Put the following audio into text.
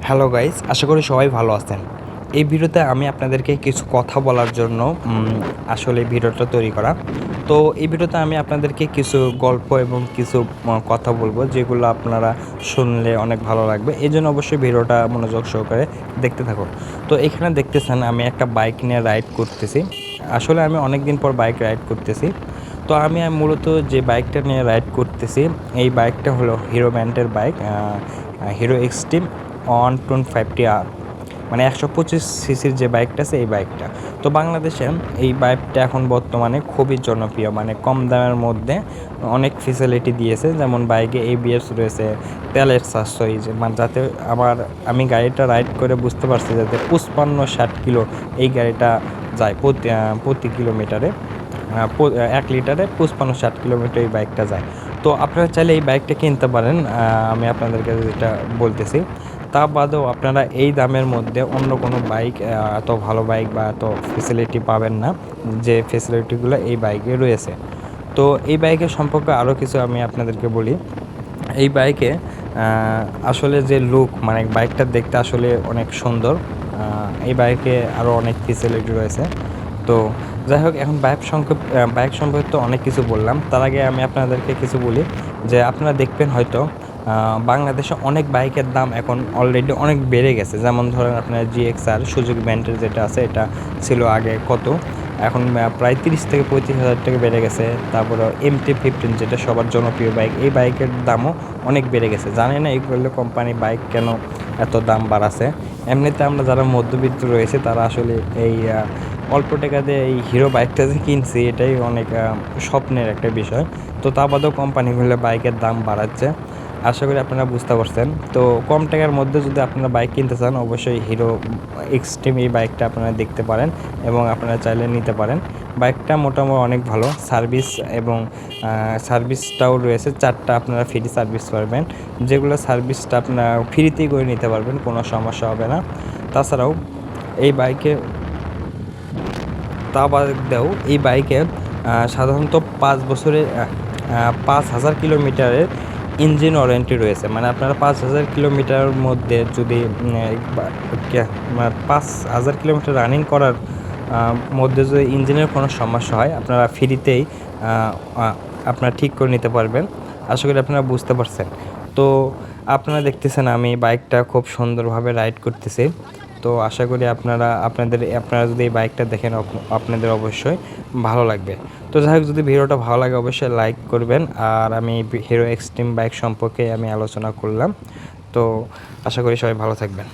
Hello guys, আশা করি সবাই ভালো আছেন। এই ভিডিওতে আমি আপনাদেরকে কিছু কথা বলার জন্য আসলে ভিডিওটা তৈরি করা। তো এই ভিডিওতে আমি আপনাদেরকে কিছু গল্প এবং কিছু কথা বলবো যেগুলো আপনারা শুনলে অনেক ভালো লাগবে। এজন্য অবশ্যই ভিডিওটা মনোযোগ সহকারে দেখতে থাকুন। তো এখানে দেখতেছেন আমি একটা বাইক নিয়ে রাইড করতেছি। আসলে আমি অনেক দিন পর বাইক রাইড করতেছি। তো আমি মূলত যে বাইকটা নিয়ে রাইড করতেছি, এই বাইকটা হলো হিরো ব্র্যান্ডের বাইক, হিরো এক্সট্রিম 125 TR, মানে 125 সিসির যে বাইকটা আছে এই বাইকটা। তো বাংলাদেশে এই বাইকটা এখন বর্তমানে খুবই জনপ্রিয়, মানে কম দামের মধ্যে অনেক ফেসিলিটি দিয়েছে। যেমন বাইকে ABS রয়েছে, তেলের সাশ্রয়ী, যে মানে যাতে আমি গাড়িটা রাইড করে বুঝতে পারছি যাতে 55-60 কিলো এই গাড়িটা যায় প্রতি কিলোমিটারে। 1 লিটারে 55-60 কিলোমিটার এই বাইকটা যায়। তো আপনারা চাইলে এই বাইকটা কিনতে পারেন। আমি আপনাদেরকে যেটা বলতেছি, তা বাদেও আপনারা এই দামের মধ্যে অন্য কোনো বাইক, এত ভালো বাইক বা এত ফেসিলিটি পাবেন না যে ফেসিলিটিগুলো এই বাইকে রয়েছে। তো এই বাইকের সম্পর্কে আরও কিছু আমি আপনাদেরকে বলি। এই বাইকে আসলে যে লুক, মানে বাইকটা দেখতে আসলে অনেক সুন্দর। এই বাইকে আরও অনেক ফেসিলিটি রয়েছে। তো যাই হোক, এখন বাইক সম্পর্কে তো অনেক কিছু বললাম। তার আগে আমি আপনাদেরকে কিছু বলি যে আপনারা দেখবেন হয়তো বাংলাদেশে অনেক বাইকের দাম এখন অলরেডি অনেক বেড়ে গেছে। যেমন ধরেন আপনার GXR সুজুকি ব্র্যান্ডের যেটা আছে, এটা ছিল আগে কত, এখন প্রায় 30 থেকে 35 হাজার টাকা বেড়ে গেছে। তারপরে MT-15 যেটা সবার জনপ্রিয় বাইক, এই বাইকের দামও অনেক বেড়ে গেছে। জানি না এইগুলো কোম্পানি বাইক কেন এত দাম বাড়াছে। এমনিতে আমরা যারা মধ্যবিত্ত রয়েছে তারা আসলে এই অল্প টাকা দিয়ে এই হিরো বাইকটা যে কিনছি এটাই অনেক স্বপ্নের একটা বিষয়। তো তা বাদেও কোম্পানিগুলো বাইকের দাম বাড়াচ্ছে। আশা করি আপনারা বুঝতে পারছেন। তো কম টাকার মধ্যে যদি আপনারা বাইক কিনতে চান, অবশ্যই হিরো এক্সট্রিম এই বাইকটা আপনারা দেখতে পারেন এবং আপনারা চাইলে নিতে পারেন। বাইকটা মোটামুটি অনেক ভালো সার্ভিস, এবং সার্ভিসটাও রয়েছে 4টা আপনারা ফ্রি সার্ভিস পারবেন, যেগুলো সার্ভিসটা আপনারা ফ্রিতেই করে নিতে পারবেন, কোনো সমস্যা হবে না। তাছাড়াও এই বাইকে তা বাদেও এই বাইকে সাধারণত 5 বছরের 5,000 কিলোমিটারের ইঞ্জিন ওয়ারেন্টি রয়েছে। মানে আপনারা 5,000 কিলোমিটারের মধ্যে যদি 5,000 কিলোমিটার রানিং করার মধ্যে যদি ইঞ্জিনের কোনো সমস্যা হয়, আপনারা ফ্রিতেই আপনারা ঠিক করে নিতে পারবেন। আশা করি আপনারা বুঝতে পারছেন। তো আপনারা দেখতেছেন আমি বাইকটা খুব সুন্দরভাবে রাইড করতেছি। তো আশা করি আপনারা যদি এই বাইকটা দেখেন আপনাদের অবশ্যই ভালো লাগবে। তো যাই হোক, যদি ভিডিওটা ভালো লাগে অবশ্যই লাইক করবেন। আর আমি হিরো এক্সট্রিম বাইক সম্পর্কে আমি আলোচনা করলাম। তো আশা করি সবাই ভালো থাকবেন।